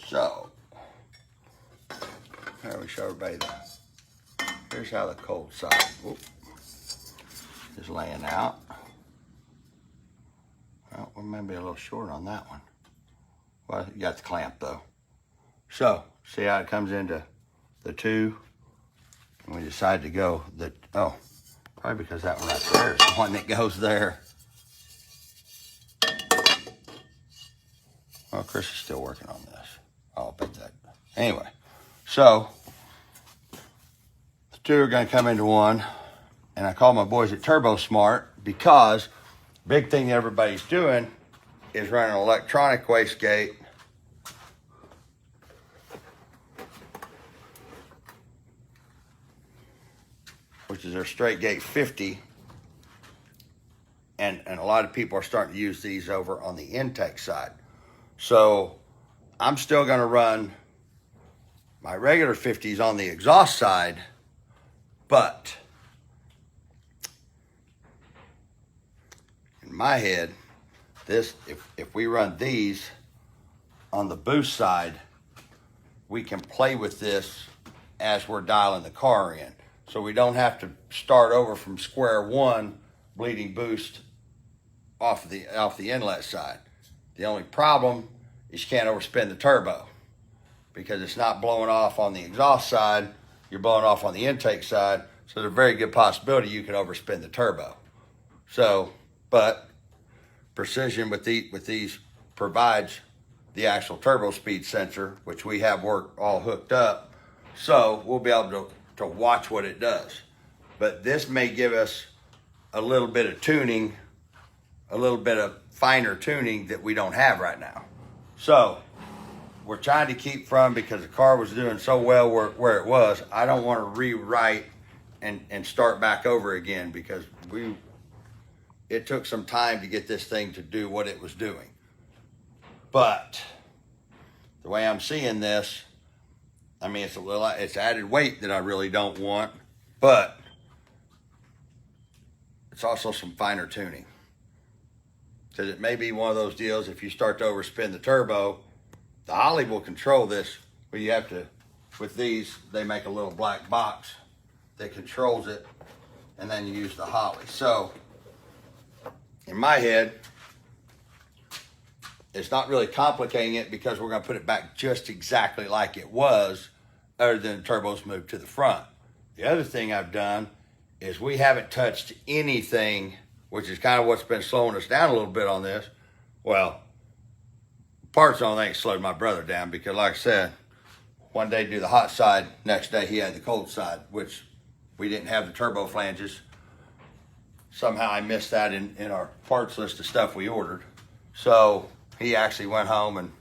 So, here we show everybody here's how the cold side is laying out. Well, we may be a little short on that one. Well, you got the clamp though. So, see how it comes into the two? And we decided to go probably because that one right there is the one that goes there. Well, Chris is still working on this. I'll bet that. Anyway, so the two are going to come into one, and I call my boys at TurboSmart because big thing everybody's doing is running an electronic wastegate which is their straight gate 50, and a lot of people are starting to use these over on the intake side. So I'm still going to run my regular 50s on the exhaust side, but in my head, if we run these on the boost side, we can play with this as we're dialing the car in. So we don't have to start over from square one bleeding boost off the inlet side. The only problem is you can't overspin the turbo because it's not blowing off on the exhaust side, you're blowing off on the intake side, so there's a very good possibility you can overspin the turbo. So, but Precision with these provides the actual turbo speed sensor, which we have all hooked up, so we'll be able to watch what it does. But this may give us a little bit of tuning, a little bit of finer tuning that we don't have right now. So we're trying to keep from, because the car was doing so well where it was, I don't want to rewrite and start back over again, because it took some time to get this thing to do what it was doing. But the way I'm seeing this, I mean, it's added weight that I really don't want, but it's also some finer tuning. Because it may be one of those deals, if you start to overspin the turbo, the Holley will control this, but you have to, with these, they make a little black box that controls it, and then you use the Holley. So, in my head, it's not really complicating it, because we're going to put it back just exactly like it was, other than the turbos moved to the front. The other thing I've done is we haven't touched anything, which is kind of what's been slowing us down a little bit on this. Well, parts on thing slowed my brother down, because like I said, one day do the hot side, next day he had the cold side, which we didn't have the turbo flanges. Somehow I missed that in our parts list of stuff we ordered. So he actually went home and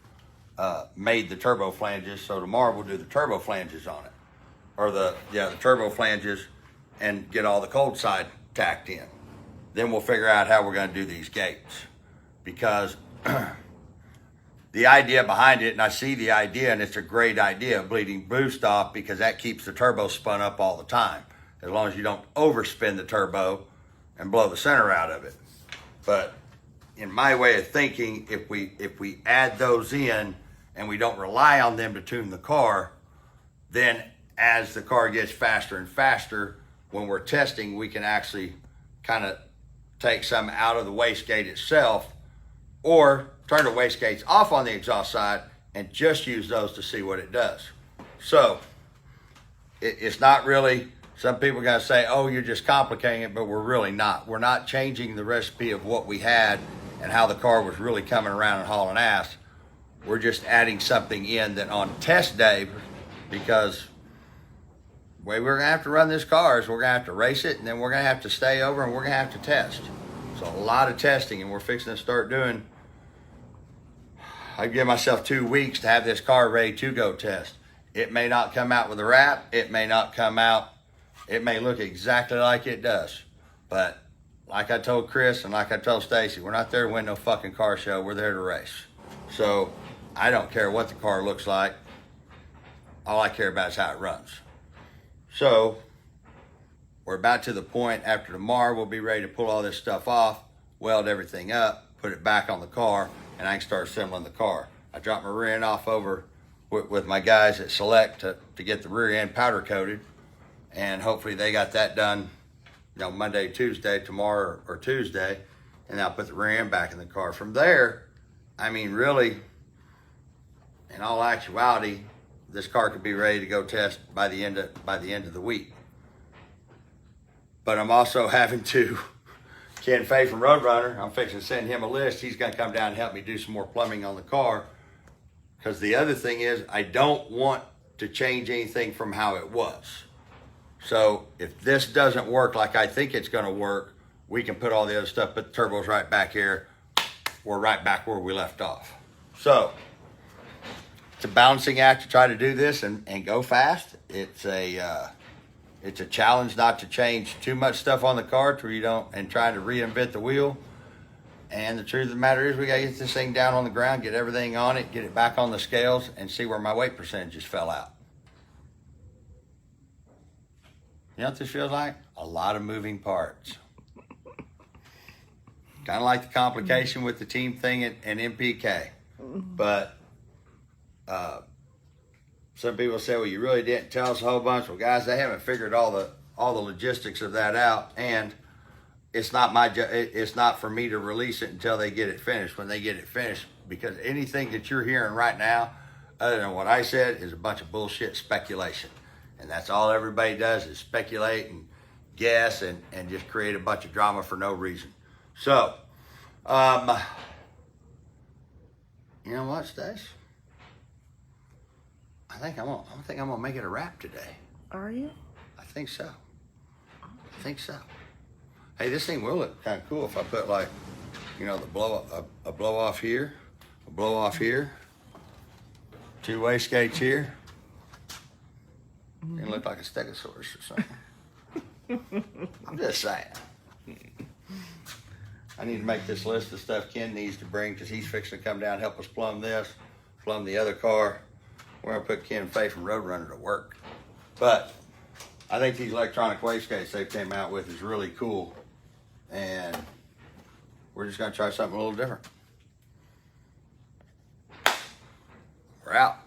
made the turbo flanges. So tomorrow we'll do the turbo flanges on it, or the turbo flanges, and get all the cold side tacked in. Then we'll figure out how we're going to do these gates, because the idea behind it, and I see the idea, and it's a great idea, bleeding boost off, because that keeps the turbo spun up all the time, as long as you don't overspin the turbo and blow the center out of it. But in my way of thinking, if we add those in and we don't rely on them to tune the car, then as the car gets faster and faster, when we're testing, we can actually kind of take some out of the wastegate itself, or turn the wastegates off on the exhaust side and just use those to see what it does. So it's not really, some people are going to say, oh, you're just complicating it, but we're really not. We're not changing the recipe of what we had and how the car was really coming around and hauling ass. We're just adding something in that on test day, because the way we're going to have to run this car is we're going to have to race it, and then we're going to have to stay over, and we're going to have to test. So a lot of testing, and we're fixing to start doing. I give myself 2 weeks to have this car ready to go test. It may not come out with a wrap. It may not come out. It may look exactly like it does. But like I told Chris and like I told Stacy, we're not there to win no fucking car show. We're there to race. So I don't care what the car looks like. All I care about is how it runs. So we're about to the point, after tomorrow, we'll be ready to pull all this stuff off, weld everything up, put it back on the car, and I can start assembling the car. I dropped my rear end off over with my guys at Select to get the rear end powder coated, and hopefully they got that done, Monday, Tuesday, tomorrow or Tuesday, and I'll put the rear end back in the car. From there, I mean, really, in all actuality, this car could be ready to go test by the end of the week. But I'm also having to, Ken Fay from Roadrunner, I'm fixing to send him a list. He's going to come down and help me do some more plumbing on the car. Because the other thing is, I don't want to change anything from how it was. So if this doesn't work like I think it's going to work, we can put all the other stuff, put the turbos right back here. We're right back where we left off. So it's a balancing act to try to do this and go fast. It's a challenge not to change too much stuff on the car to where you don't, and trying to reinvent the wheel. And the truth of the matter is, we got to get this thing down on the ground, get everything on it, get it back on the scales, and see where my weight percentages fell out. You know what this feels like? A lot of moving parts. Kind of like the complication with the team thing at MPK. But some people say, well, you really didn't tell us a whole bunch. Well, guys, they haven't figured all the logistics of that out, and it's not for me to release it until they get it finished. When they get it finished, because anything that you're hearing right now, other than what I said, is a bunch of bullshit speculation. And that's all everybody does, is speculate and guess and just create a bunch of drama for no reason. So, you know what, Stace? I think I'm gonna make it a wrap today. Are you? I think so. Hey, this thing will look kind of cool if I put, like, the blow off here, a blow off here, two wastegates here. It look like a stegosaurus or something. I'm just saying. I need to make this list of stuff Ken needs to bring, because he's fixing to come down and help us plumb this, plumb the other car. We're gonna put Ken Fay from Roadrunner to work. But I think these electronic wastegates they came out with is really cool. And we're just gonna try something a little different. We're out.